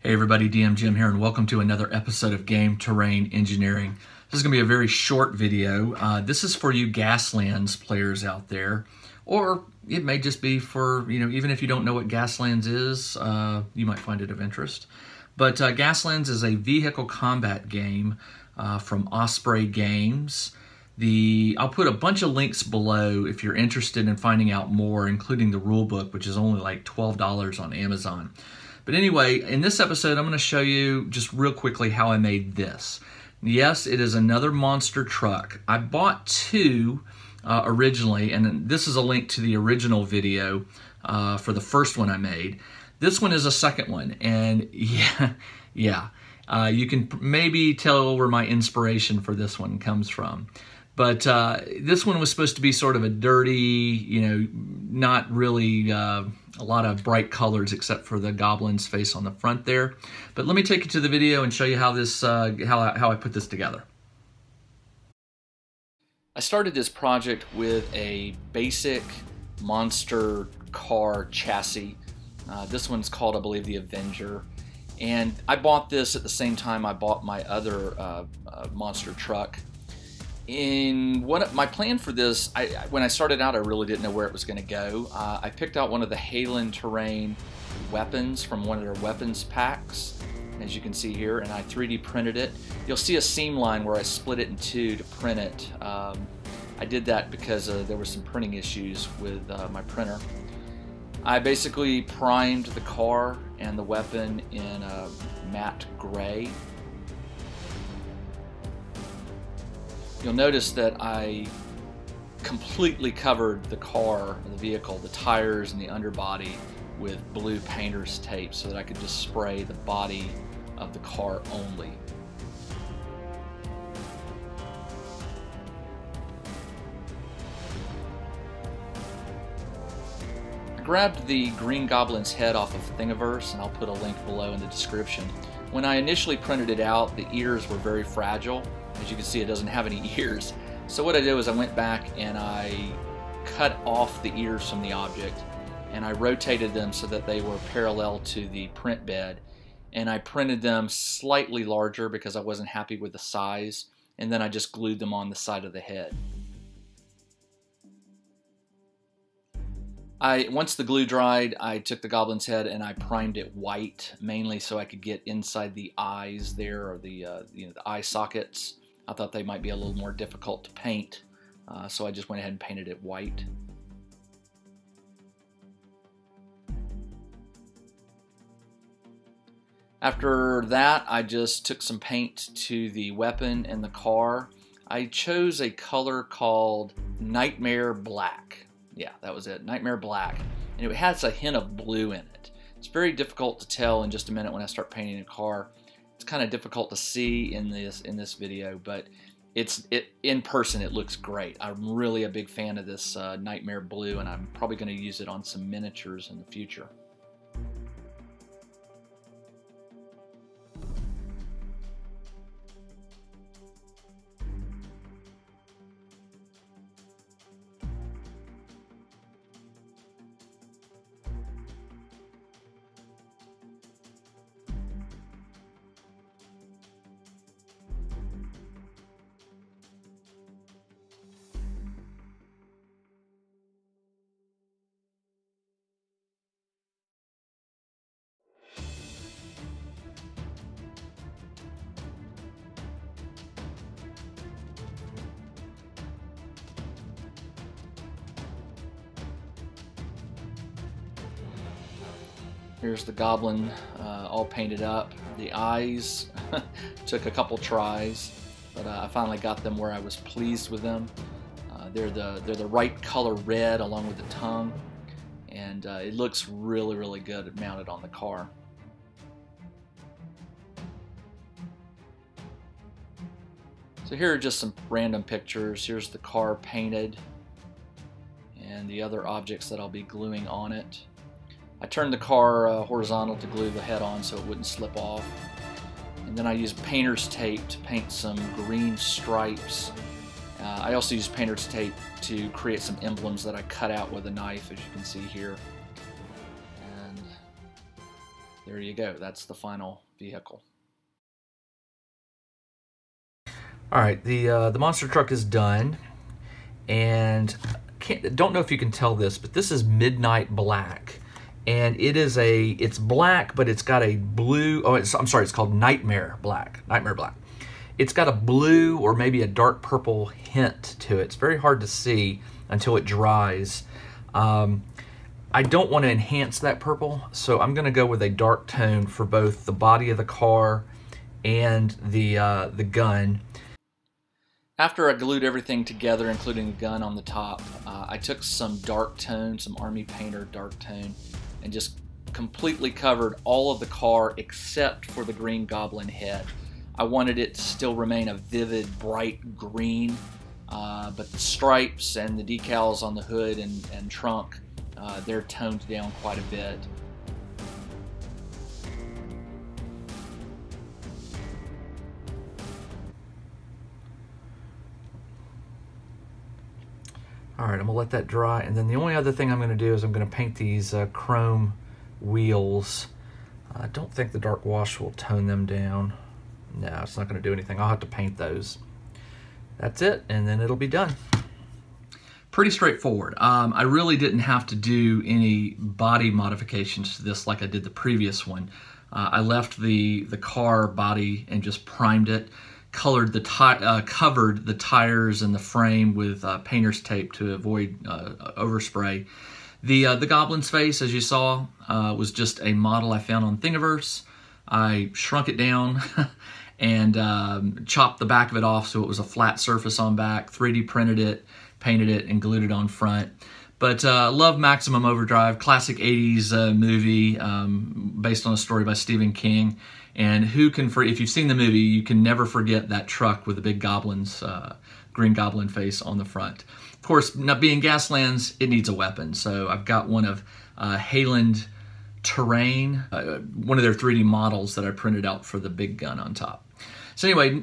Hey everybody, DM Jim here, and welcome to another episode of Game Terrain Engineering. This is going to be a very short video. This is for you Gaslands players out there, or it may just be for, even if you don't know what Gaslands is, you might find it of interest. But Gaslands is a vehicle combat game from Osprey Games. I'll put a bunch of links below if you're interested in finding out more, including the rule book, which is only like $12 on Amazon. But anyway, in this episode, I'm going to show you just real quickly how I made this. Yes, it is another monster truck. I bought two originally, and this is a link to the original video for the first one I made. This one is a second one, and yeah, you can maybe tell where my inspiration for this one comes from. But this one was supposed to be sort of a dirty, not really a lot of bright colors except for the goblin's face on the front there. But let me take you to the video and show you how this how I put this together. I started this project with a basic monster car chassis. This one's called, I believe, the Avenger. And I bought this at the same time I bought my other monster truck. My plan for this, when I started out, I really didn't know where it was going to go. I picked out one of the Halen Terrain weapons from one of their weapons packs, as you can see here, and I 3D printed it. You'll see a seam line where I split it in two to print it. I did that because there were some printing issues with my printer. I basically primed the car and the weapon in matte gray. You'll notice that I completely covered the car, the vehicle, the tires and the underbody with blue painter's tape so that I could just spray the body of the car only. I grabbed the Green Goblin's head off of Thingiverse, and I'll put a link below in the description. When I initially printed it out, the ears were very fragile. As you can see, it doesn't have any ears. So what I did was I went back and I cut off the ears from the object, and I rotated them so that they were parallel to the print bed, and I printed them slightly larger because I wasn't happy with the size, and then I just glued them on the side of the head. Once the glue dried, I took the goblin's head and I primed it white, mainly so I could get inside the eyes there, or the eye sockets. I thought they might be a little more difficult to paint, so I just went ahead and painted it white. After that, I just took some paint to the weapon and the car. I chose a color called Nightmare Black. Yeah, that was it, Nightmare Black. And it has a hint of blue in it. It's very difficult to tell in just a minute when I start painting a car. It's kind of difficult to see in this video, but in person it looks great. I'm really a big fan of this Nightmare Blue, and I'm probably going to use it on some miniatures in the future. Here's the goblin all painted up. The eyes took a couple tries, but I finally got them where I was pleased with them. They're the right color red along with the tongue, and it looks really, really good mounted on the car. So here are just some random pictures. Here's the car painted and the other objects that I'll be gluing on it. I turned the car horizontal to glue the head on so it wouldn't slip off. And then I used painter's tape to paint some green stripes. I also used painter's tape to create some emblems that I cut out with a knife, as you can see here. And there you go. That's the final vehicle. All right, the monster truck is done, and don't know if you can tell this, but this is midnight black, and it's black, but it's got a blue. Oh, I'm sorry, it's called nightmare black. Nightmare black. It's got a blue or maybe a dark purple hint to it. It's very hard to see until it dries. I don't want to enhance that purple, so I'm going to go with a dark tone for both the body of the car and the gun. After I glued everything together, including the gun on the top, I took some dark tone, some Army Painter dark tone, and just completely covered all of the car except for the Green Goblin head. I wanted it to still remain a vivid, bright green, but the stripes and the decals on the hood and trunk, they're toned down quite a bit. All right, I'm gonna let that dry, and then the only other thing I'm gonna do is I'm gonna paint these chrome wheels. I don't think the dark wash will tone them down. No, it's not gonna do anything. I'll have to paint those. That's it, and then it'll be done. Pretty straightforward. I really didn't have to do any body modifications to this like I did the previous one. I left the car body and just primed it. Covered the tires and the frame with painter's tape to avoid overspray. The Goblin's face, as you saw, was just a model I found on Thingiverse. I shrunk it down and chopped the back of it off so it was a flat surface on back, 3D printed it, painted it, and glued it on front. But love Maximum Overdrive, classic 80s movie based on a story by Stephen King. And if you've seen the movie, you can never forget that truck with the big Goblin's, Green Goblin face on the front. Of course, not being Gaslands, it needs a weapon. So I've got one of Hayland Terrain, one of their 3D models that I printed out for the big gun on top. So anyway,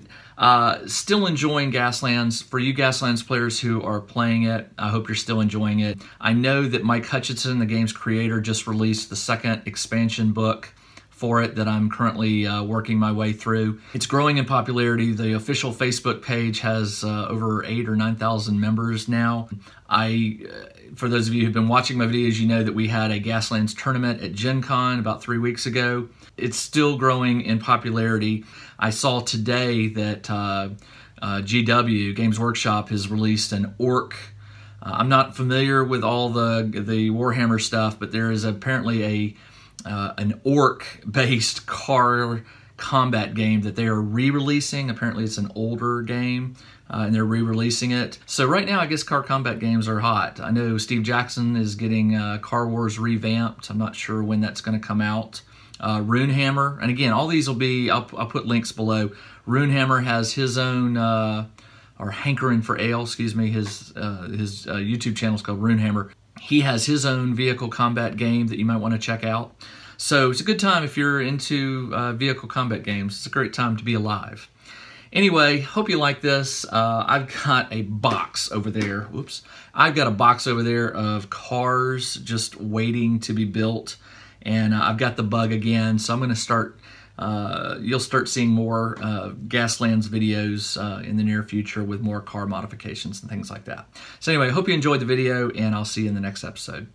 still enjoying Gaslands. For you Gaslands players who are playing it, I hope you're still enjoying it. I know that Mike Hutchinson, the game's creator, just released the second expansion book for it that I'm currently working my way through. It's growing in popularity. The official Facebook page has over 8,000 or 9,000 members now. For those of you who've been watching my videos, you know that we had a Gaslands tournament at Gen Con about 3 weeks ago. It's still growing in popularity. I saw today that GW, Games Workshop, has released an orc. I'm not familiar with all the Warhammer stuff, but there is apparently an orc-based car combat game that they are re-releasing. Apparently it's an older game, and they're re-releasing it. So right now, I guess car combat games are hot. I know Steve Jackson is getting Car Wars revamped. I'm not sure when that's going to come out. Runehammer, and again, all these will be, I'll put links below. Runehammer has his own, or Hankering for Ale, excuse me, his YouTube channel is called Runehammer. He has his own vehicle combat game that you might want to check out. So it's a good time if you're into vehicle combat games. It's a great time to be alive. Anyway, hope you like this. I've got a box over there. Whoops. I've got a box over there of cars just waiting to be built. And I've got the bug again. So I'm going to start, you'll start seeing more Gaslands videos in the near future with more car modifications and things like that. So anyway, I hope you enjoyed the video, and I'll see you in the next episode.